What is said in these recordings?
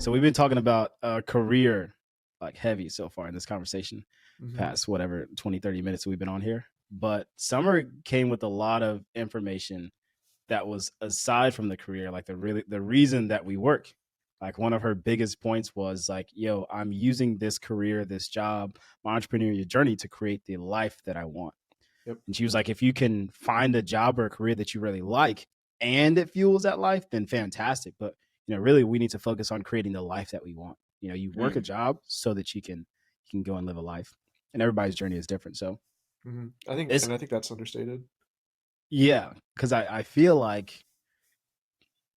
So we've been talking about career like heavy so far in this conversation, past whatever 20, 30 minutes we've been on here. But Summer came with a lot of information that was aside from the career, like the reason that we work. Like one of her biggest points was like, yo, I'm using this career, this job, my entrepreneurial journey to create the life that I want. Yep. And she was like, if you can find a job or a career that you really like and it fuels that life, then fantastic. But really we need to focus on creating the life that we want. You work a job so that you can go and live a life. And everybody's journey is different. So I think that's understated. Yeah, because I feel like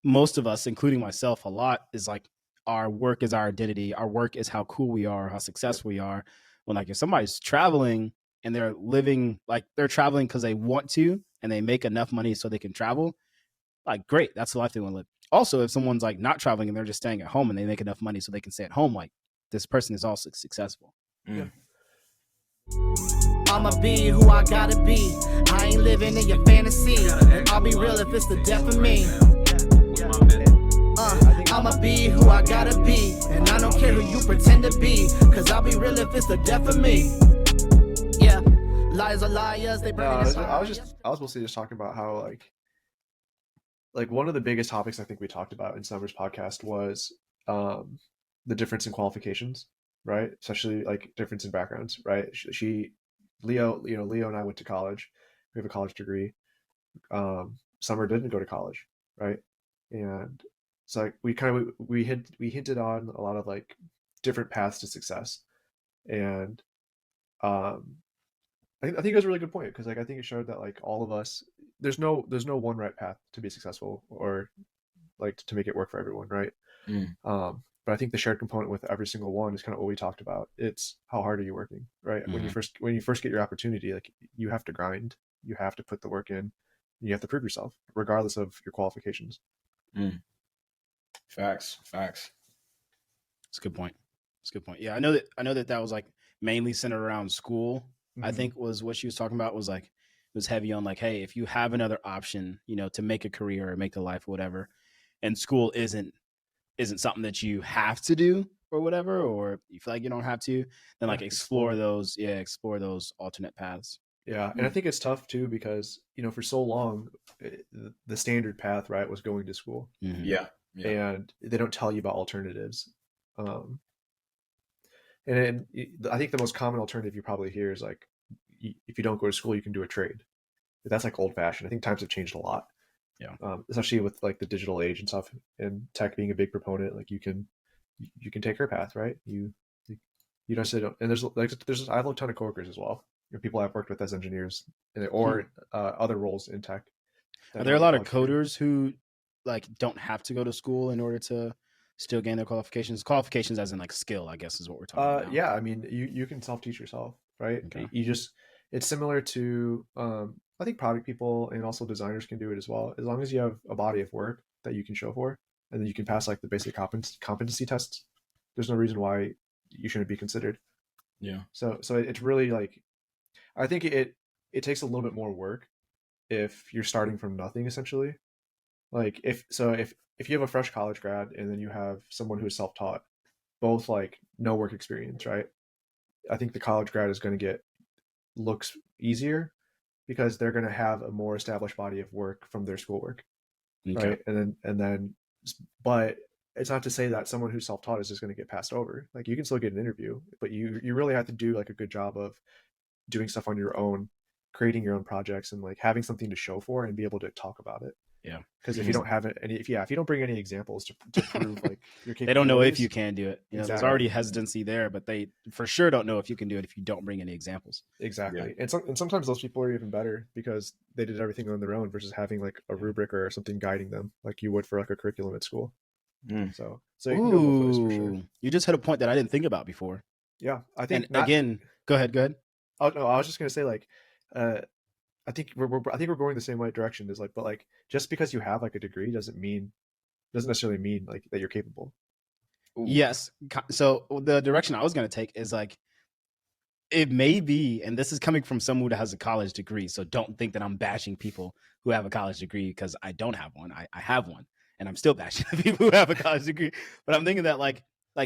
most of us, including myself a lot, is like our work is our identity. Our work is how cool we are, how successful we are. When like if somebody's traveling and they're living like they're traveling because they want to and they make enough money so they can travel, like great, that's the life they want to live. Also, if someone's like not traveling and they're just staying at home and they make enough money so they can stay at home, like this person is also successful. Yeah. I'ma be who I gotta be. I ain't living in your fantasy. I'll be real if it's the death of me. I'ma be who I gotta be. And I don't care who you pretend to be. Cause I'll be real if it's the death of me. Yeah, liars are liars. They bring it. I was mostly just talking about how like one of the biggest topics I think we talked about in Summer's podcast was the difference in qualifications, right? Especially like difference in backgrounds, right? Leo and I went to college. We have a college degree. Summer didn't go to college, right? And so like we hinted on a lot of like different paths to success, and I think it was a really good point because like I think it showed that like all of us, there's no one right path to be successful or like to make it work for everyone, right? But I think the shared component with every single one is kind of what we talked about. It's how hard are you working, right? When you first get your opportunity, like you have to grind, you have to put the work in, you have to prove yourself, regardless of your qualifications. Facts. That's a good point. Yeah, I know that was like mainly centered around school. I think was what she was talking about was like it was heavy on like, hey, if you have another option, to make a career or make the life or whatever, and school isn't something that you have to do or whatever, or you feel like you don't have to, then like explore those alternate paths. Yeah. And I think it's tough too, because, for so long, the standard path, right, was going to school. Yeah. And they don't tell you about alternatives. And I think the most common alternative you probably hear is like, if you don't go to school, you can do a trade. But that's like old fashioned. I think times have changed a lot. Yeah. Especially with like the digital age and stuff, and tech being a big proponent, like you can take her path, right? You don't say don't. And I have a ton of coworkers as well. People I've worked with as engineers or other roles in tech. Are there a lot of coders who like don't have to go to school in order to still gain their qualifications? Qualifications as in like skill, I guess is what we're talking about. Yeah, I mean you can self-teach yourself, right? Okay. It's similar to I think product people and also designers can do it as well, as long as you have a body of work that you can show for, and then you can pass like the basic competency tests. There's no reason why you shouldn't be considered. Yeah. So it's really like, I think it takes a little bit more work if you're starting from nothing, essentially. Like if you have a fresh college grad and then you have someone who is self-taught, both like no work experience, right? I think the college grad is going to looks easier because they're going to have a more established body of work from their schoolwork, right? And then, but it's not to say that someone who's self-taught is just going to get passed over. Like you can still get an interview, but you really have to do like a good job of doing stuff on your own, creating your own projects, and like having something to show for and be able to talk about it. Yeah. Because if you don't have if you don't bring any examples to prove like your capabilities, they don't know if you can do it. Exactly. There's already hesitancy there, but they for sure don't know if you can do it if you don't bring any examples. Exactly. Yeah. And sometimes those people are even better because they did everything on their own versus having like a rubric or something guiding them like you would for like a curriculum at school. So you can go both ways for sure. You just hit a point that I didn't think about before. Yeah. I think again, go ahead. Oh no, I was just gonna say like I think we're going the same right direction. Is like, but like just because you have like a degree doesn't necessarily mean like that you're capable. Yes. So the direction I was going to take is like, it may be, and this is coming from someone who has a college degree. So don't think that I'm bashing people who have a college degree because I don't have one. I have one. and I'm still bashing the people who have a college degree. But I'm thinking that like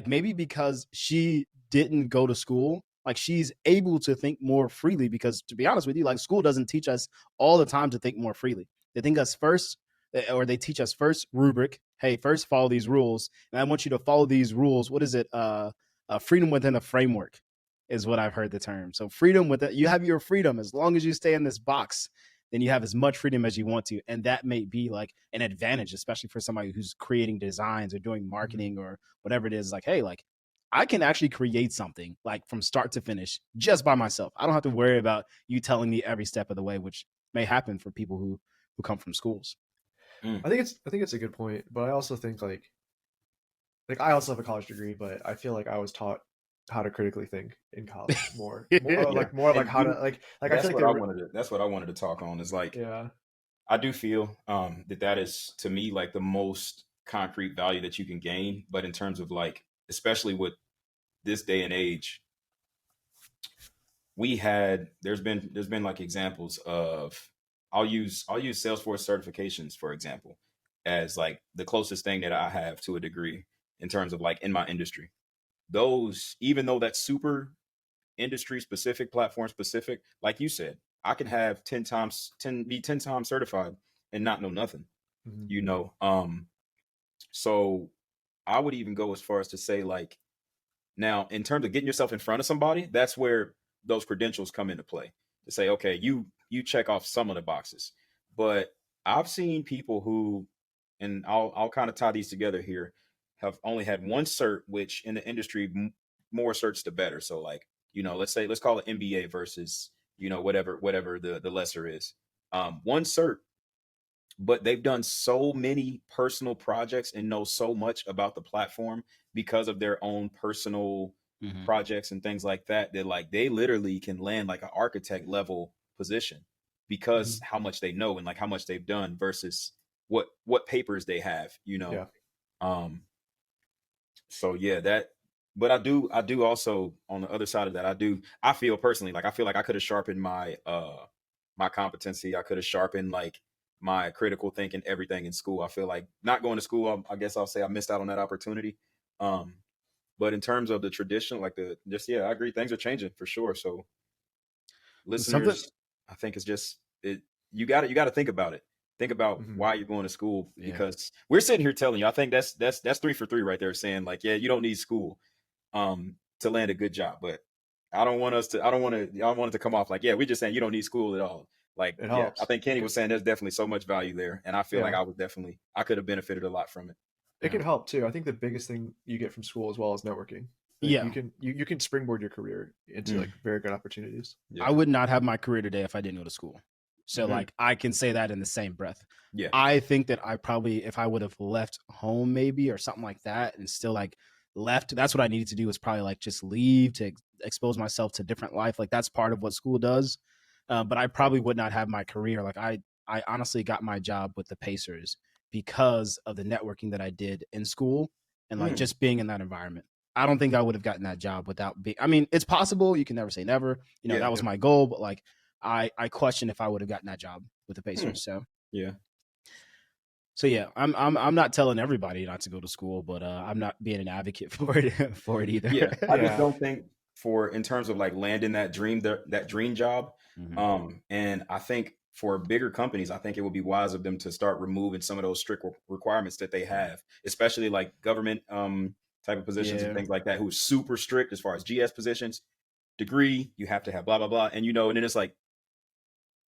maybe because she didn't go to school, like she's able to think more freely, because to be honest with you, like school doesn't teach us all the time to think more freely. They think us first, or they teach us first rubric. Hey, first follow these rules, and I want you to follow these rules. What is it? Freedom within a framework is what I've heard the term. So freedom with it, you have your freedom as long as you stay in this box. Then you have as much freedom as you want to, and that may be like an advantage, especially for somebody who's creating designs or doing marketing or whatever it is. Like, hey, like I can actually create something like from start to finish just by myself. I don't have to worry about you telling me every step of the way, which may happen for people who come from schools. I think it's a good point, but I also think like I also have a college degree, but I feel like I was taught how to critically think in college more, like how to like I that's feel like what I wanted to, that's what I wanted to talk on, is like, yeah. I do feel that is to me like the most concrete value that you can gain. But in terms of like, especially with this day and age, there's been like examples of, I'll use Salesforce certifications, for example, as like the closest thing that I have to a degree in terms of like in my industry. Those, even though that's super industry specific, platform specific, like you said, I can have 10 times certified and not know nothing, you know. So I would even go as far as to say, like, now in terms of getting yourself in front of somebody, that's where those credentials come into play, to say, okay, you check off some of the boxes. But I've seen people who, and I'll kind of tie these together here, have only had one cert, which in the industry, more certs the better. So like, you know, let's call it MBA versus, you know, whatever the lesser is. One cert, but they've done so many personal projects and know so much about the platform because of their own personal projects and things like that, that like they literally can land like an architect level position because how much they know and like how much they've done versus what papers they have, you know. So yeah, that, but I do also, on the other side of that, I feel personally like I could have sharpened my my competency. I could have sharpened like my critical thinking, everything in school. I feel like not going to school, I guess I'll say I missed out on that opportunity. But in terms of the tradition, like I agree, things are changing for sure. So listeners, I think it's just you got to think about it. Think about why you're going to school, because we're sitting here telling you, I think that's 3 for 3 right there, saying like, yeah, you don't need school to land a good job. But I don't want it to come off like, yeah, we're just saying you don't need school at all. Like, yeah, I think Kenny was saying there's definitely so much value there. And I feel like I could have benefited a lot from it. It can help too. I think the biggest thing you get from school as well is networking. Like you can springboard your career into like very good opportunities. I would not have my career today if I didn't go to school. So like I can say that in the same breath. Yeah. I think that I probably, if I would have left home maybe or something like that and still like left, that's what I needed to do, is probably like just leave to expose myself to different life. Like that's part of what school does. But I probably would not have my career. Like I honestly got my job with the Pacers because of the networking that I did in school and like just being in that environment. I don't think I would have gotten that job without being, I mean, it's possible. You can never say never. You know, that was my goal, but like I question if I would have gotten that job with the Pacers. So yeah, I'm not telling everybody not to go to school, but I'm not being an advocate for it either. Yeah, I just don't think in terms of like landing that dream job. And I think for bigger companies, I think it would be wise of them to start removing some of those strict requirements that they have, especially like government type of positions and things like that, who's super strict as far as GS positions. Degree, you have to have blah blah blah, and you know, and then it's like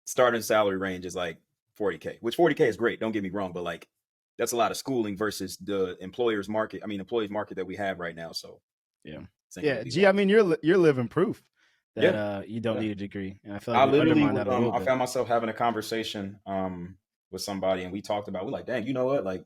starting salary range is like 40K, which 40K is great, don't get me wrong, but like that's a lot of schooling versus the employees market that we have right now. So G, I mean, you're living proof that you don't need a degree, and I feel like I found myself having a conversation with somebody, and we talked about, we're like, dang, you know what, like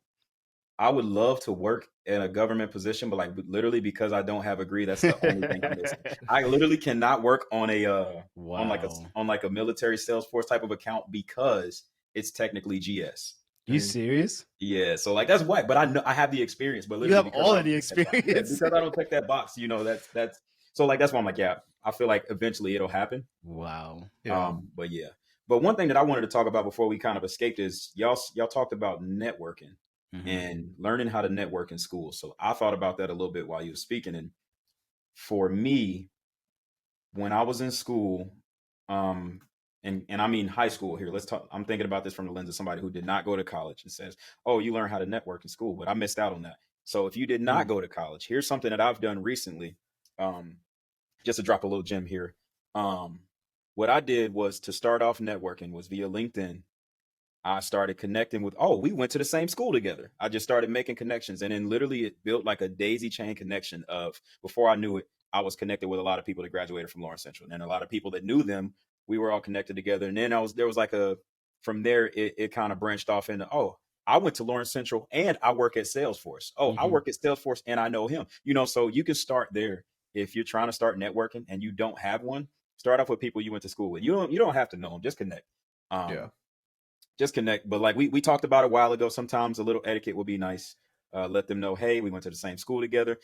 I would love to work in a government position, but like literally because I don't have a degree, that's the only thing I'm missing. I literally cannot work on on like a military Salesforce type of account because it's technically GS. You serious? Yeah. So like that's whack, but I know I have the experience, but you have all of the experience because I don't check that box. You know, that's so like that's why I'm like, yeah, I feel like eventually it'll happen. Wow. But yeah. But one thing that I wanted to talk about before we kind of escaped is y'all talked about networking. and learning how to network in school. So I thought about that a little bit while you were speaking. And for me, when I was in school, um, and I mean high school here, let's talk. I'm thinking about this from the lens of somebody who did not go to college and says, "Oh, you learn how to network in school," but I missed out on that. So if you did not go to college, here's something that I've done recently. Just to drop a little gem here. What I did was to start off networking was via LinkedIn. I started connecting with, we went to the same school together. I just started making connections. And then literally it built like a daisy chain connection of, before I knew it, I was connected with a lot of people that graduated from Lawrence Central, and a lot of people that knew them. We were all connected together. And then there was like from there, it kind of branched off into, I went to Lawrence Central and I work at Salesforce. I work at Salesforce and I know him, so you can start there. If you're trying to start networking and you don't have one, start off with people you went to school with. You don't have to know them, just connect. Just connect. But like we talked about a while ago, sometimes a little etiquette would be nice. Let them know, hey, we went to the same school together.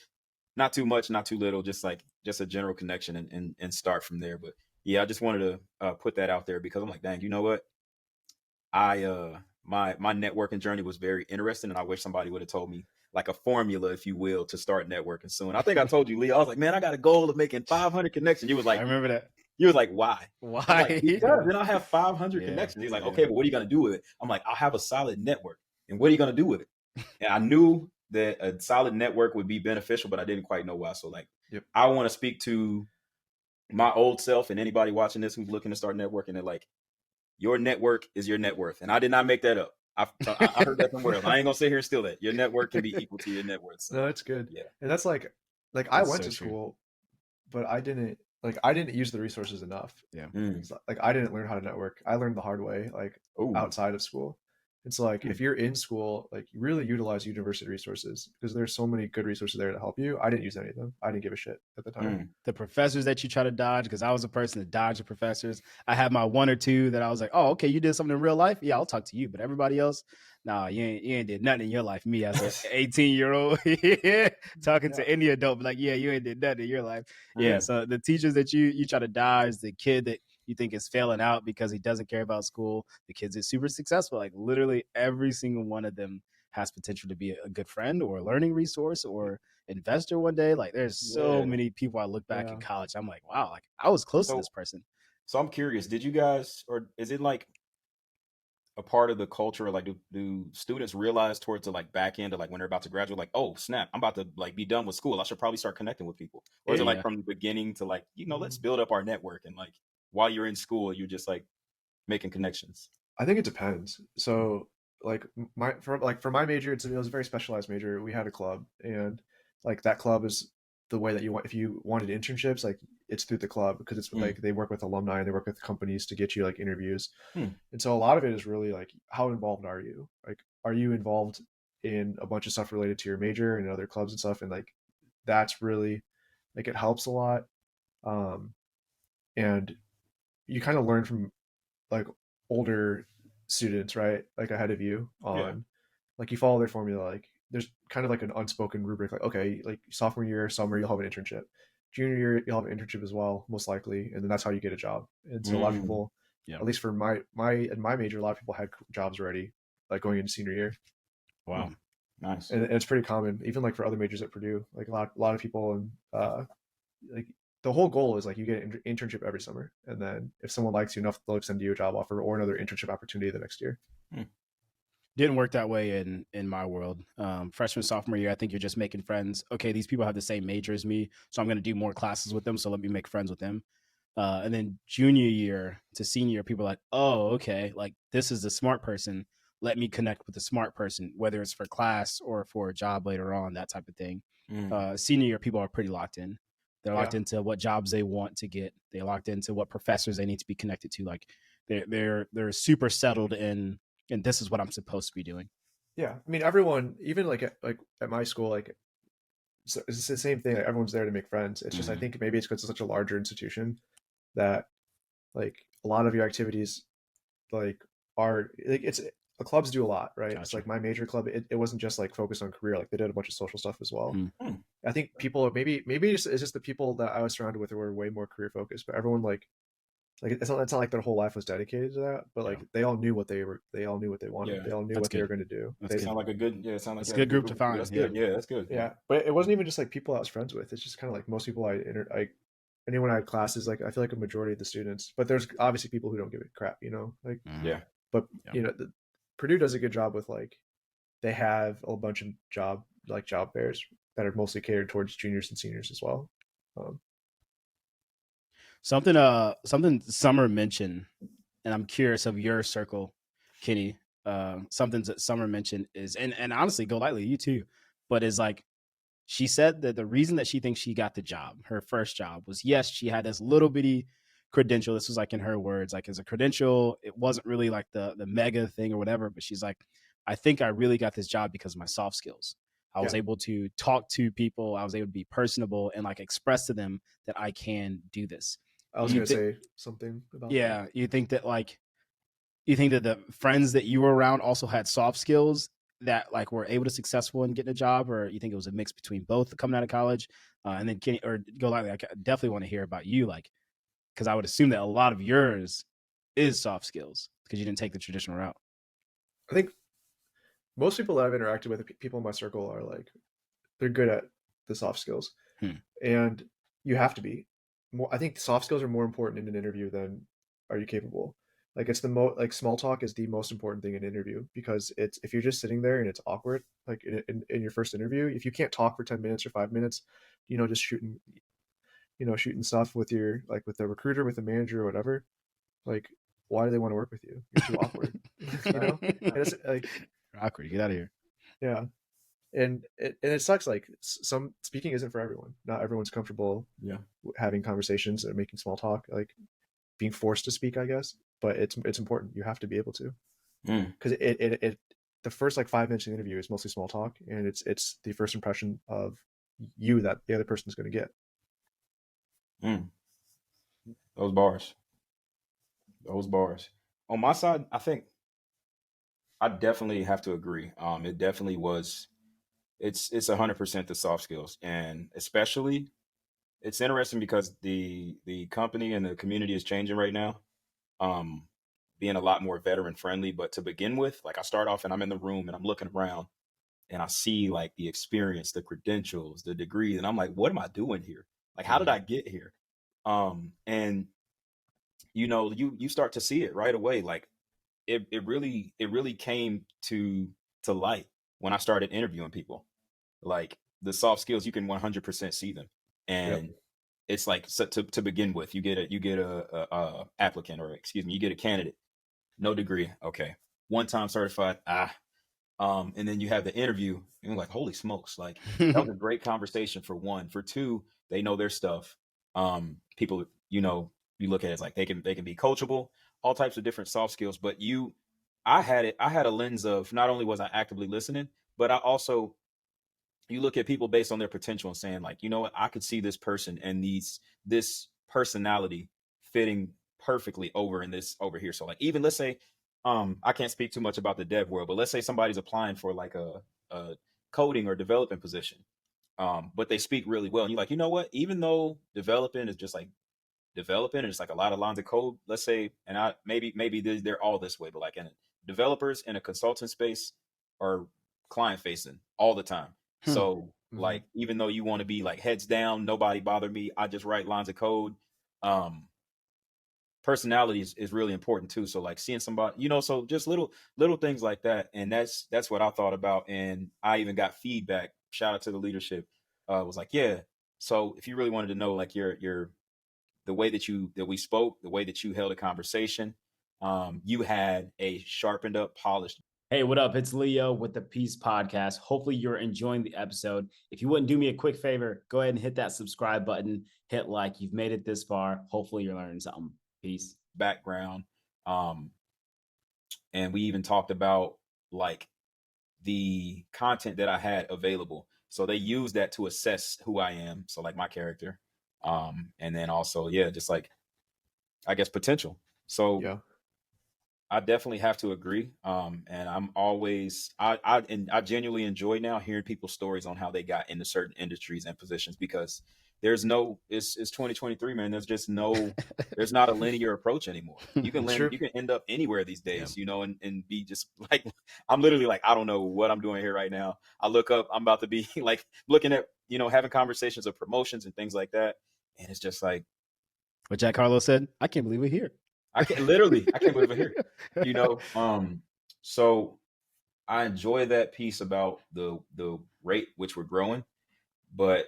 Not too much, not too little, just a general connection and start from there. But yeah, I just wanted to put that out there because I'm like, dang, you know what? My networking journey was very interesting, and I wish somebody would have told me like a formula, if you will, to start networking soon. I think I told you, Lee, I was like, man, I got a goal of making 500 connections. You was like, I remember that. You was like, why? Why? Like, because then I'll have 500 connections. He's like, okay, but what are you going to do with it? I'm like, I'll have a solid network. And what are you going to do with it? And I knew that a solid network would be beneficial, but I didn't quite know why. So like, I want to speak to my old self and anybody watching this who's looking to start networking, and like, your network is your net worth. And I did not make that up. I heard that somewhere else. I ain't gonna sit here and steal that. Your network can be equal to your net worth. So, no, that's good. Yeah, and that's like I went to school, but I didn't use the resources enough. Yeah, like I didn't learn how to network. I learned the hard way, like outside of school. It's like if you're in school, like you really utilize university resources because there's so many good resources there to help you. I didn't use any of them. I didn't give a shit at the time. The professors that you try to dodge, because I was a person that dodged the professors. I had my one or two that I was like, oh, okay, you did something in real life? Yeah, I'll talk to you. But everybody else, nah, you ain't did nothing in your life. Me as an 18-year-old talking to any adult, like, yeah, you ain't did nothing in your life. Yeah, so the teachers that you try to dodge, the kid that you think is failing out because he doesn't care about school, the kids is super successful. Like literally every single one of them has potential to be a good friend or a learning resource or investor one day. Like there's so many people I look back in college, I'm like, wow, like I was close to this person. So I'm curious, did you guys, or is it like a part of the culture, like do students realize towards the like back end of like when they're about to graduate, like, oh snap, I'm about to like be done with school, I should probably start connecting with people? Or is it like from the beginning to like, let's build up our network, and like while you're in school you're just like making connections? I think it depends. So like for my major, it was a very specialized major. We had a club, and like that club is the way that you want. If you wanted internships, like it's through the club because it's like they work with alumni and they work with companies to get you like interviews. And so a lot of it is really like, how involved are you? Like, are you involved in a bunch of stuff related to your major and other clubs and stuff? And like that's really like it helps a lot. And you kind of learn from like older students, right? Like ahead of you on like you follow their formula. Like there's kind of like an unspoken rubric, like, okay, like sophomore year, summer, you'll have an internship. Junior year, you'll have an internship as well, most likely. And then that's how you get a job. And so a lot of people, at least for my major, a lot of people had jobs already, like going into senior year. Wow. Nice. And it's pretty common, even like for other majors at Purdue, like a lot of people, and like the whole goal is like you get an internship every summer, and then if someone likes you enough, they'll extend you a job offer or another internship opportunity the next year. Didn't work that way in my world. Freshman, sophomore year, I think you're just making friends. Okay, these people have the same major as me, so I'm going to do more classes with them, so let me make friends with them. And then junior year to senior year, people are like, oh, okay, like this is the smart person. Let me connect with the smart person, whether it's for class or for a job later on, that type of thing. Senior year, people are pretty locked in. They're locked into what jobs they want to get. They're locked into what professors they need to be connected to. Like they're super settled in, and this is what I'm supposed to be doing. Yeah, I mean, everyone, even like at my school, like so it's the same thing. Like, everyone's there to make friends. It's just I think maybe it's because it's such a larger institution that like a lot of your activities like are like clubs do a lot, right? Gotcha. It's like my major club, it wasn't just like focused on career, like they did a bunch of social stuff as well. I think people maybe it's just the people that I was surrounded with were way more career focused, but everyone like Like it's not like their whole life was dedicated to that, but like they all knew what they wanted. Yeah, They all knew that's what they were good. going to do. That's They, good. sound like a good. Yeah, sound like That's a you have good a good group to group of people. find. That's Yeah. good. Yeah, that's good. Yeah. yeah, but it wasn't even just like people I was friends with. It's just kind of like most people like anyone I had classes, like I feel like a majority of the students, but there's obviously people who don't give a crap, you know, like, Mhm. Yeah. but Yeah. you know, Purdue does a good job with like, they have a bunch of job fairs that are mostly catered towards juniors and seniors as well. Something Summer mentioned, and I'm curious of your circle, Kenny. Something that Summer mentioned is, and honestly, go lightly, you too, but is like, she said that the reason that she thinks she got the job, her first job, was yes, she had this little bitty credential. This was like in her words, like as a credential, it wasn't really like the mega thing or whatever. But she's like, I think I really got this job because of my soft skills. I was Yeah. able to talk to people. I was able to be personable and like express to them that I can do this. I was You going to thi- say something about that. yeah, you think that the friends that you were around also had soft skills that like were able to successful in getting a job, or you think it was a mix between both coming out of college? And then Kenny, or go lightly, I definitely want to hear about you, like, because I would assume that a lot of yours is soft skills because you didn't take the traditional route. I think most people that I've interacted with, people in my circle, are like, they're good at the soft skills, and you have to be. I think soft skills are more important in an interview than are you capable. Like it's like small talk is the most important thing in an interview, because it's, if you're just sitting there and it's awkward, like in your first interview, if you can't talk for 10 minutes or 5 minutes, just shooting stuff with your, like with the recruiter, with the manager or whatever, like why do they want to work with you? You're too awkward. And it's like, Awkward. Get out of here. yeah. And it sucks. Like some speaking isn't for everyone. Not everyone's comfortable Yeah. having conversations or making small talk, like being forced to speak, I guess. But it's important. You have to be able to, because it the first like 5 minutes of the interview is mostly small talk, and it's the first impression of you that the other person is going to get. Those bars. On my side, I think I definitely have to agree. It definitely was. It's 100% the soft skills, and especially it's interesting because the company and the community is changing right now, um, being a lot more veteran friendly. But to begin with, like I start off and I'm in the room and I'm looking around and I see like the experience, the credentials, the degree, and I'm like, what am I doing here? Like, how did I get here? And you start to see it right away. Like it really came to light when I started interviewing people. Like the soft skills, you can 100% see them, Yep. and it's like, so to begin with, you get a applicant, or excuse me, you get a candidate, no degree, okay, 1 time certified, and then you have the interview, and you're like, holy smokes, like that was a great conversation for one. For two, they know their stuff. People, you look at it as like they can be coachable, all types of different soft skills. But I had a lens of, not only was I actively listening, but I also, you look at people based on their potential and saying like, you know what, I could see this person and this personality fitting perfectly over here. So like, even let's say, I can't speak too much about the dev world, but let's say somebody's applying for like a coding or development position, but they speak really well, and you're like, you know what, even though developing is just like developing and it's like a lot of lines of code, let's say, and I maybe they're all this way, but like in developers in a consultant space are client facing all the time. So like, even though you want to be like heads down, nobody bother me, I just write lines of code, um personality is really important too. So like seeing somebody, so just little things like that. And that's what I thought about. And I even got feedback. Shout out to the leadership. Was like, yeah. So if you really wanted to know, like your the way that we spoke, the way that you held a conversation, you had a sharpened up, polished. Hey, what up? It's Leo with the Peace Podcast. Hopefully you're enjoying the episode. If you wouldn't do me a quick favor, go ahead and hit that subscribe button, hit like. You've made it this far. Hopefully you're learning something. Peace. Background. And we even talked about like the content that I had available. So they use that to assess who I am. So like my character. And then also, yeah, just like, I guess, potential. So Yeah. I definitely have to agree. And I'm always, I genuinely enjoy now hearing people's stories on how they got into certain industries and positions, because there's no, it's 2023, man. There's just no, there's not a linear approach anymore. You can True. you can end up anywhere these days, you know, and be just like, I'm literally like, I don't know what I'm doing here right now. I look up, I'm about to be like looking at, you know, having conversations of promotions and things like that. And it's just like, What Jack Harlow said, I can't believe we're here. I can't believe we're here, you know? So I enjoy that piece about the rate which we're growing, but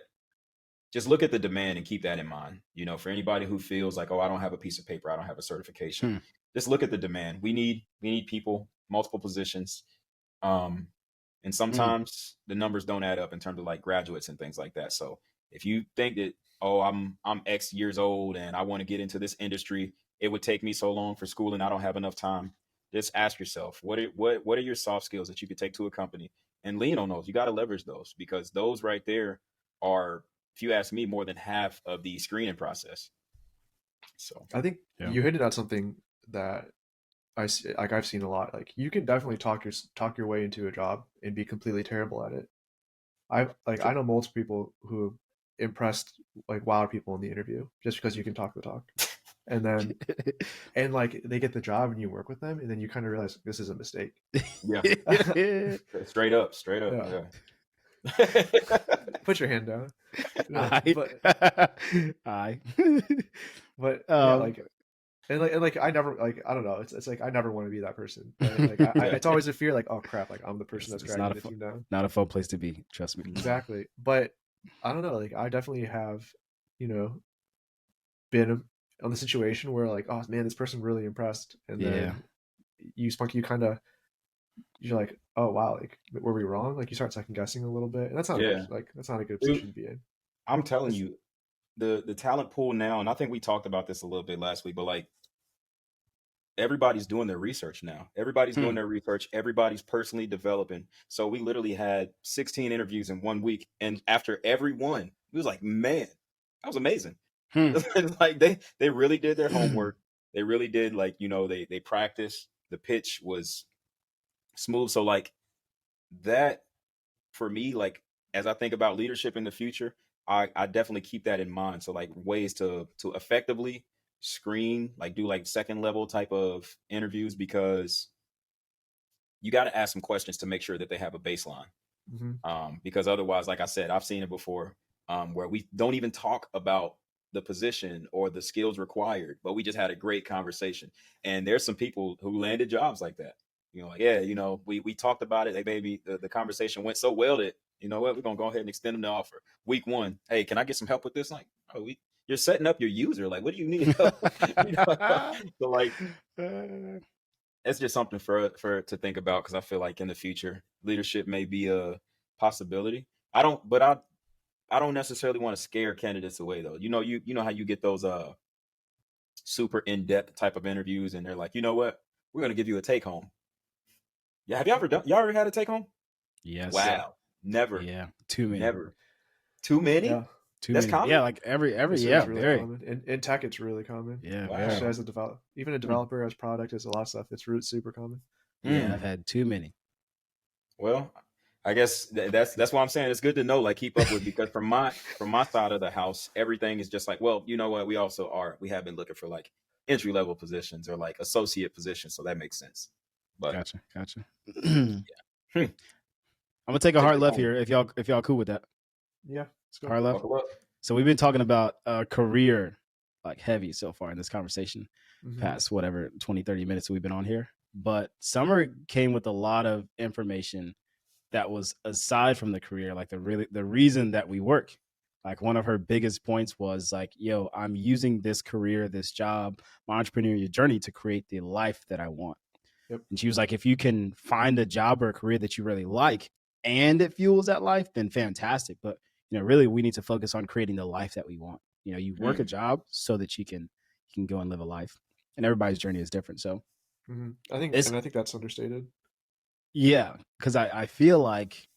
just look at the demand and keep that in mind. You know, for anybody who feels like, oh, I don't have a piece of paper, I don't have a certification, just look at the demand. We need people, multiple positions. And sometimes the numbers don't add up in terms of like graduates and things like that. So if you think that, oh, I'm X years old and I want to get into this industry, it would take me so long for school and I don't have enough time. Just ask yourself, what are your soft skills that you could take to a company and lean on those? You got to leverage those, because those right there are, if you ask me, more than half of the screening process. So I think Yeah. you hinted at something that I've seen a lot. Like, you can definitely talk your way into a job and be completely terrible at it. I know multiple people who impressed, like, wowed people in the interview just because you can talk the talk. And then and like they get the job and you work with them and then you kind of realize this is a mistake. yeah, straight up. Yeah. Yeah. Put your hand down. No, Aye. but yeah, like and like I never, like, I don't know, it's like I never want to be that person. Right? Like it's always a fear, like, oh crap, like I'm the person that's It's dragging the team down. not a fun place to be. Trust me. Exactly. But I don't know, like I definitely have, you know, been on the situation where, like, oh man, this person really impressed, and then you're like, oh wow, like, were we wrong? Like, you start second guessing a little bit, and that's not Yeah. that's not a good position to be in. I'm telling you, the talent pool now, and I think we talked about this a little bit last week, but like, everybody's doing their research now. Everybody's doing their research. Everybody's personally developing. So we literally had 16 interviews in 1 week, and after every one, we was like, man, that was amazing. Like they really did their homework. They really did, like, you know, they practiced. The pitch was smooth. So like that, for me, like, as I think about leadership in the future, I definitely keep that in mind. So like ways to effectively screen, like do like second level type of interviews, because you got to ask some questions to make sure that they have a baseline. Because otherwise, like I said, I've seen it before, where we don't even talk about the position or the skills required, but we just had a great conversation. And there's some people who landed jobs like that. You know, like, yeah, you know, we talked about it. They maybe the conversation went so well that, you know what, we're gonna go ahead and extend them the offer. Week 1, hey, can I get some help with this? Like, oh, you're setting up your user. Like, what do you need help? You know? So like, it's just something for to think about, because I feel like in the future, leadership may be a possibility. I don't necessarily want to scare candidates away, though. You know how you get those super in-depth type of interviews, and they're like, you know what, we're gonna give you a take home. Yeah, have y'all ever had a take home? Yes. Wow, never. Yeah, too many. Never. Too many? Yeah. That's common? Yeah, like every It's yeah, really very. common. In tech, it's really common. Yeah, Wow. very. Especially as even a developer, as product, as a lot of stuff, it's super common. Yeah, I've had too many. Well, I guess that's why I'm saying it's good to know, like, keep up with, because from my side of the house, everything is just like, well, you know what, we have been looking for like entry level positions or like associate positions, so that makes sense. But Gotcha. I'm gonna take a hard left here if y'all cool with that. Yeah, let's go. Hard left. So we've been talking about career like heavy so far in this conversation, past whatever 20-30 minutes we've been on here. But Summer came with a lot of information that was aside from the career, like the reason that we work. Like, one of her biggest points was like, yo, I'm using this career, this job, my entrepreneurial journey to create the life that I want. Yep. And she was like, if you can find a job or a career that you really like and it fuels that life, then fantastic. But, you know, really we need to focus on creating the life that we want. You know, you work a job so that you can go and live a life, and everybody's journey is different. So I think that's understated. Yeah, because I feel like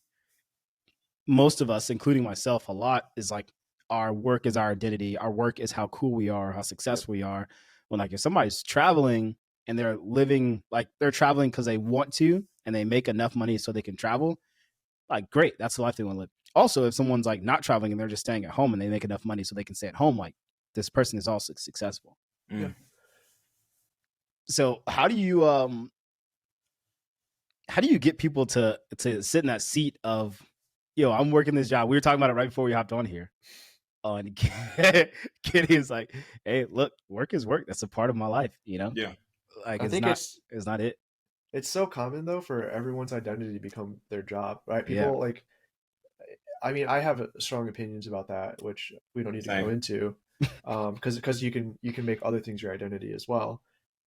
most of us, including myself a lot, is like our work is our identity. Our work is how cool we are, how successful we are. When like if somebody's traveling and they're living, like they're traveling because they want to and they make enough money so they can travel, like great, that's the life they want to live. also if someone's like not traveling and they're just staying at home and they make enough money so they can stay at home, like this person is also successful. Yeah. So how do you get people to sit in that seat of, I'm working this job? We were talking about it right before we hopped on here. And Kenny is like, hey, look, work is work. That's a part of my life, Yeah. Like I think it's not it. It's so common though for everyone's identity to become their job, right? Yeah. People like, I mean, I have strong opinions about that, which we don't need to go Same. into, because you can make other things your identity as well.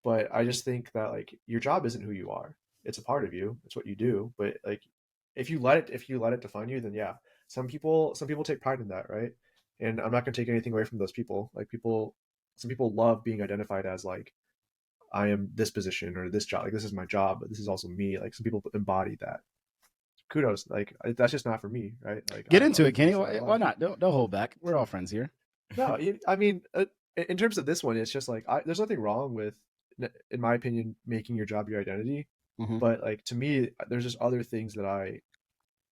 But I just think that like your job isn't who you are. It's a part of you. It's what you do. But like, if you let it define you, then yeah, some people take pride in that, right? And I'm not gonna take anything away from those people. Like some people love being identified as like, I am this position or this job. Like this is my job, but this is also me. Like some people embody that. Kudos. Like that's just not for me, right? Like Get into it, Kenny. Why not? Don't hold back. We're all friends here. No, I mean, in terms of this one, it's just like there's nothing wrong with, in my opinion, making your job your identity. Mhm. But like to me, there's just other things that I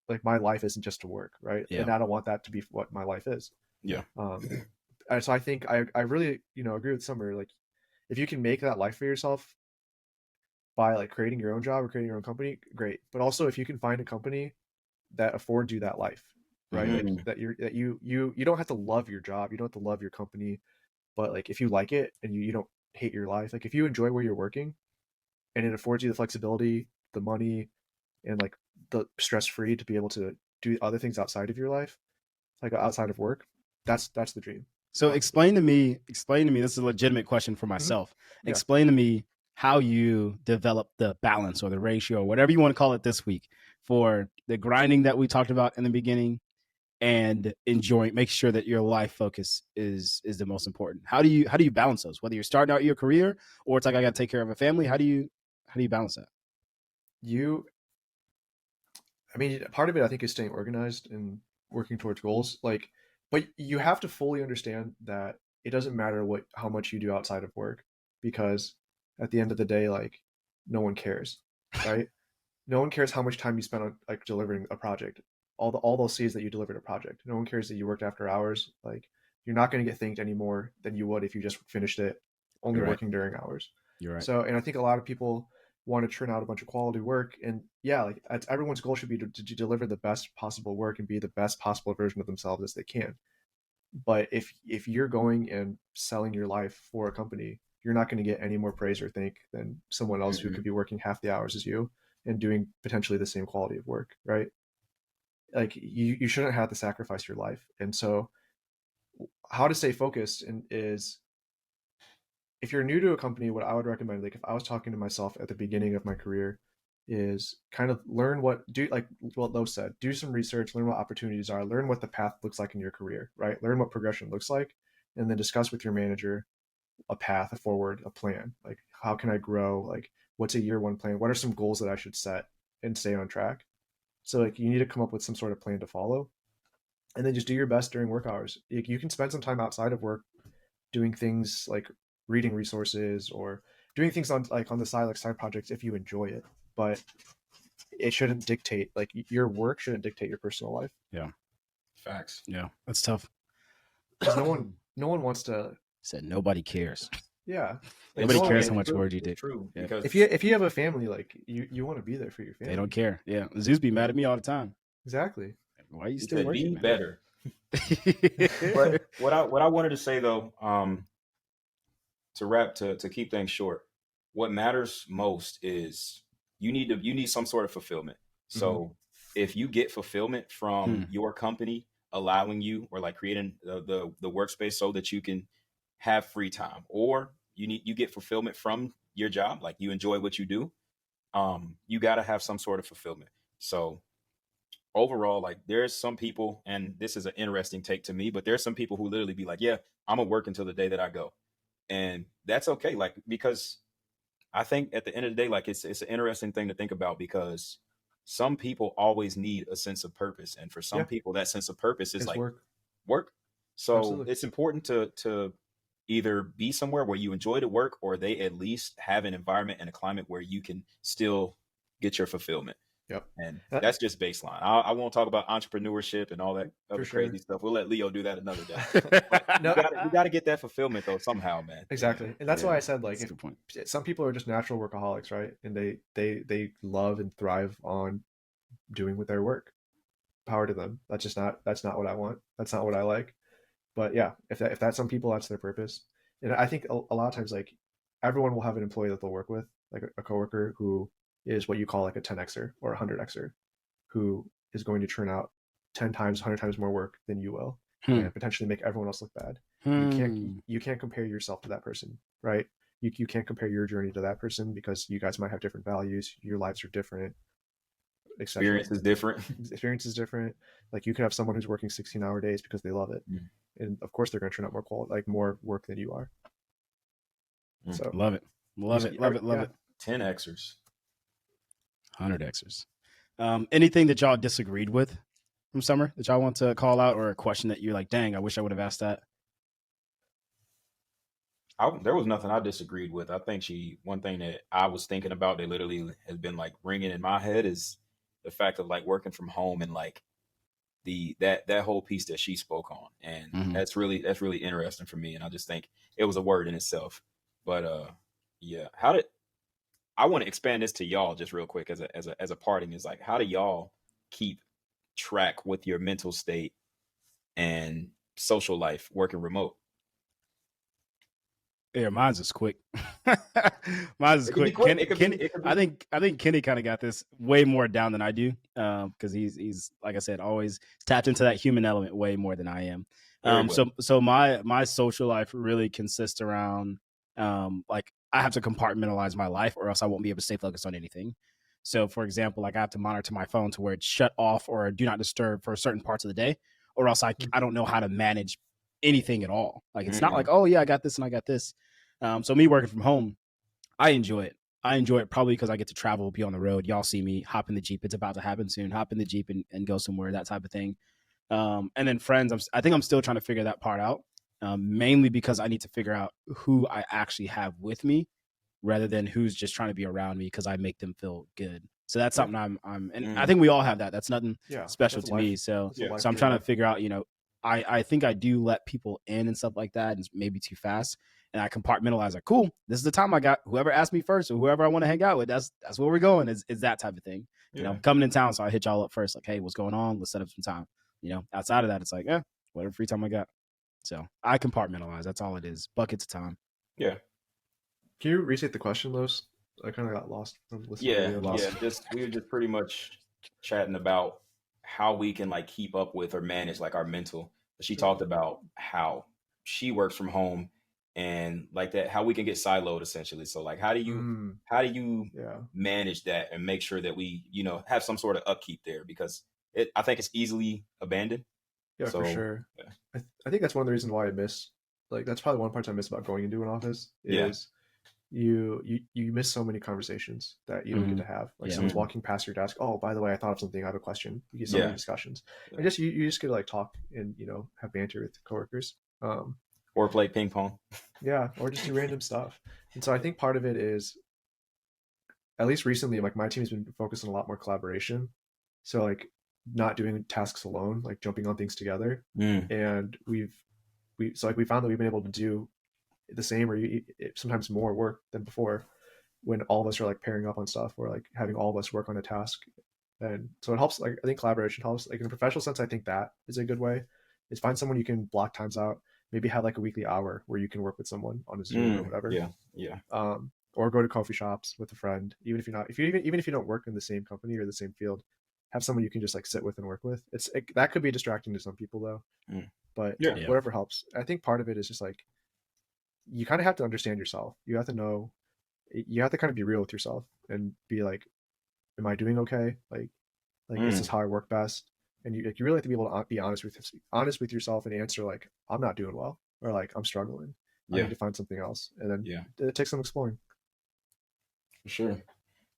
like. My life isn't just to work, right? Yeah. And I don't want that to be what my life is. Yeah. And so I think I really agree with Summer. Like, if you can make that life for yourself by like creating your own job or creating your own company, great. But also if you can find a company that affords you that life, right? Mhm. Like that you don't have to love your job, you don't have to love your company, but like if you like it and you don't hate your life, like if you enjoy where you're working and it affords you the flexibility, the money, and like the stress free to be able to do other things outside of your life, like outside of work, that's the dream. So explain to me, this is a legitimate question for myself. Yeah. Explain to me how you develop the balance or the ratio or whatever you want to call it this week for the grinding that we talked about in the beginning and make sure that your life focus is the most important. How do you balance those? Whether you're starting out your career or it's like I got to take care of a family, how do you balance that? I mean, part of it I think is staying organized and working towards goals. Like, but you have to fully understand that it doesn't matter how much you do outside of work, because at the end of the day, like, no one cares, right? No one cares how much time you spend on like delivering a project. All they'll see is that you delivered a project. No one cares that you worked after hours. Like, you're not going to get thanked any more than you would if you just finished it only Right. working during hours. You're right. So, and I think a lot of people want to churn out a bunch of quality work, and yeah, like everyone's goal should be to deliver the best possible work and be the best possible version of themselves as they can. But if you're going and selling your life for a company, you're not going to get any more praise or thank than someone else who could be working half the hours as you and doing potentially the same quality of work, right? Like you shouldn't have to sacrifice your life. And so how to stay focused is, if you're new to a company, what I would recommend, like if I was talking to myself at the beginning of my career, is kind of learn what Lo said, do some research, learn what opportunities are, learn what the path looks like in your career, right? Learn what progression looks like, and then discuss with your manager a path, a forward, a plan. Like, how can I grow? Like, what's a year one plan? What are some goals that I should set and stay on track? So like you need to come up with some sort of plan to follow, and then just do your best during work hours. You can spend some time outside of work doing things like reading resources or doing things on the side, like side projects, if you enjoy it, but it shouldn't dictate, like your work shouldn't dictate your personal life. Yeah. Facts. Yeah. That's tough. Because no one wants to. Said nobody cares. Yeah. Nobody no cares one- how much True. work you did. It's true. Yeah. Because If you have a family, like you want to be there for your family. They don't care. Yeah. Zeus be mad at me all the time. Exactly. Why are you he still said, working? be man? better. But what I wanted to say though, to keep things short, what matters most is you need some sort of fulfillment. So if you get fulfillment from your company allowing you, or like creating the workspace so that you can have free time, or you get fulfillment from your job, like you enjoy what you do, you got to have some sort of fulfillment. So overall, like there's some people, and this is an interesting take to me, but there's some people who literally be like, yeah, I'm gonna work until the day that I go. And that's okay. Like, because I think at the end of the day, like it's an interesting thing to think about, because some people always need a sense of purpose. And for some people, that sense of purpose is It's like work. So Absolutely. it's important to either be somewhere where you enjoy the work, or they at least have an environment and a climate where you can still get your fulfillment. Yep. And That- that's just baseline. I won't talk about entrepreneurship and all that other sure. crazy stuff. We'll let Leo do that another day. No. You gotta get that fulfillment though somehow, man. Exactly. And that's why I said, like, That's a if good point. some people are just natural workaholics, right? And they love and thrive on doing with their work. Power to them. That's not what I want. That's not what I like. But yeah, if that's some people, that's their purpose. And I think a lot of times, like, everyone will have an employee that they'll work with, like a coworker who is what you call like a 10xer or a 100xer, who is going to churn out 10 times, 100 times more work than you will, and potentially make everyone else look bad. You can't compare yourself to that person, right? You can't compare your journey to that person because you guys might have different values. Your lives are different. Experience is different. Experience is different. Like, you could have someone who's working 16-hour days because they love it, and of course they're going to turn out more quality, like more work than you are. So Love it. Love it. 10xers. 100xers. Anything that y'all disagreed with from Summer that y'all want to call out, or a question that you're like, dang, I wish I would have asked that? There was nothing I disagreed with. I think one thing that I was thinking about that literally has been like ringing in my head is the fact of like working from home and like that whole piece that she spoke on. And that's really interesting for me. And I just think it was a word in itself. But yeah, I want to expand this to y'all just real quick as a parting, is like, how do y'all keep track with your mental state and social life working remote? Yeah, mine's is quick. Mine's is quick. I think Kenny kind of got this way more down than I do, because he's like I said, always tapped into that human element way more than I am. So my social life really consists around like, I have to compartmentalize my life, or else I won't be able to stay focused on anything. So, for example, like, I have to monitor my phone to where it's shut off or do not disturb for certain parts of the day, or else I don't know how to manage anything at all. Like, it's not like, oh yeah, I got this and I got this. So me working from home, I enjoy it. I enjoy it probably because I get to travel, be on the road. Y'all see me hop in the Jeep. It's about to happen soon. Hop in the Jeep and go somewhere, that type of thing. And then friends, I think I'm still trying to figure that part out, mainly because I need to figure out who I actually have with me rather than who's just trying to be around me because I make them feel good. So that's something and I think we all have that. That's nothing special to me. So I'm trying to figure out, I think I do let people in and stuff like that, and it's maybe too fast. And I compartmentalize, like, cool, this is the time I got. Whoever asked me first, or whoever I want to hang out with, that's where we're going. Is that type of thing. I'm coming in town, so I hit y'all up first, like, hey, what's going on? Let's set up some time. Outside of that, it's like, whatever free time I got. So I compartmentalize. That's all it is. Buckets of time. Yeah. Can you restate the question, Los? I kind of got lost from listening. We were just pretty much chatting about how we can like keep up with or manage like our mental. She talked about how she works from home and like that, how we can get siloed essentially. So like, how do you manage that and make sure that we, have some sort of upkeep there, because I think it's easily abandoned. Yeah, for sure. Yeah. I think that's one of the reasons why I miss, like, that's probably one part I miss about going into an office is you miss so many conversations that you don't get to have. Like, someone's walking past your desk. Oh, by the way, I thought of something. I have a question. You get so many discussions. And just you just get to like talk and have banter with coworkers. Or play ping pong. Yeah, or just do random stuff. And so I think part of it is, at least recently, like, my team's been focused on a lot more collaboration. So like, not doing tasks alone, like jumping on things together. And we found that we've been able to do the same or sometimes more work than before when all of us are like pairing up on stuff, or like having all of us work on a task. And so it helps. Like, I think collaboration helps. Like, in a professional sense, I think that is a good way, is find someone you can block times out, maybe have like a weekly hour where you can work with someone on a Zoom or whatever. Or go to coffee shops with a friend, even if you don't work in the same company or the same field, have someone you can just like sit with and work with. That could be distracting to some people though, but whatever helps. I think part of it is just like, you kind of have to understand yourself. You have to know, you have to kind of be real with yourself and be like, am I doing okay? Like this is how I work best. And you really have to be able to be honest with yourself and answer like, I'm not doing well, or like, I'm struggling. I need to find something else. And then it takes some exploring. For sure.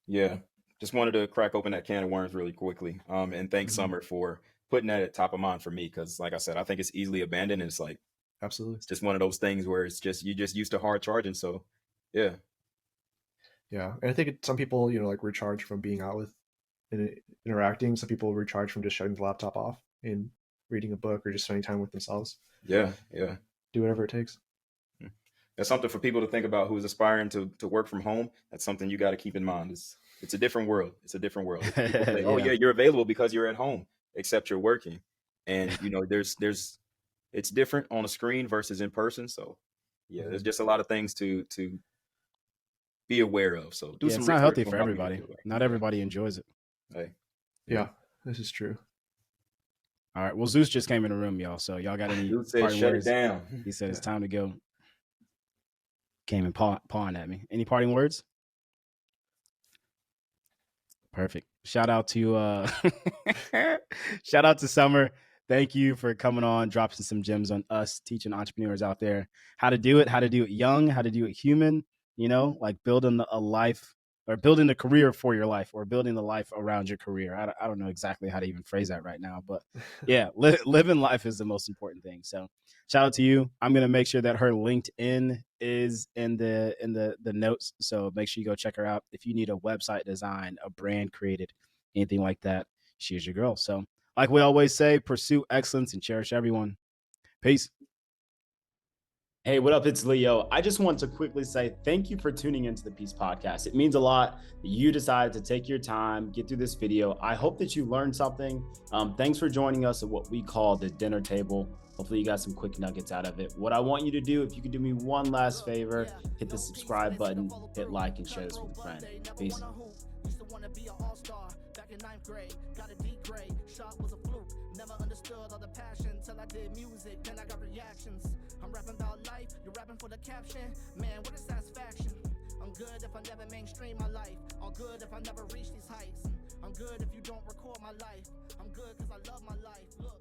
Yeah. Just wanted to crack open that can of worms really quickly. And thank Summer for putting that at top of mind for me. Cause like I said, I think it's easily abandoned. And it's like, absolutely, it's just one of those things where it's just, you just used to hard charging. So yeah. And I think some people, like, recharge from being out with and interacting. Some people recharge from just shutting the laptop off and reading a book or just spending time with themselves. Yeah. Do whatever it takes. That's something for people to think about who's aspiring to work from home. That's something you got to keep in mind. It's a different world. It's a different world. People say, "Oh yeah, you're available because you're at home," except you're working. And there's it's different on a screen versus in person. So yeah, there's just a lot of things to be aware of. So do some it's not research healthy on for how people everybody. do it. Not everybody enjoys it. Hey, Yeah, this is true. All right. Well, Zeus just came in the room, y'all. So y'all got any Dude said parting shut words? it down. He said it's time to go. Came and pawing at me. Any parting words? Perfect. Shout out to Summer. Thank you for coming on, dropping some gems on us, teaching entrepreneurs out there how to do it young, how to do it human, like building a life or building a career for your life or building the life around your career. I don't know exactly how to even phrase that right now, but yeah, living life is the most important thing. So shout out to you. I'm going to make sure that her LinkedIn is in the notes. So make sure you go check her out. If you need a website design, a brand created, anything like that, she's your girl. So like we always say, pursue excellence and cherish everyone. Peace. Hey, what up? It's Leo. I just want to quickly say thank you for tuning into the P.E.A.C.E podcast. It means a lot that you decided to take your time, get through this video. I hope that you learned something. Thanks for joining us at what we call the dinner table. Hopefully you got some quick nuggets out of it. What I want you to do, if you could do me one last favor, hit the subscribe button, hit like, and share this with a friend. Peace. In 9th grade, got a D grade, shot was a fluke, never understood all the passion, till I did music, then I got reactions, I'm rapping about life, you're rapping for the caption, man, what is satisfaction, I'm good if I never mainstream my life, all good if I never reach these heights, I'm good if you don't record my life, I'm good cause I love my life, look.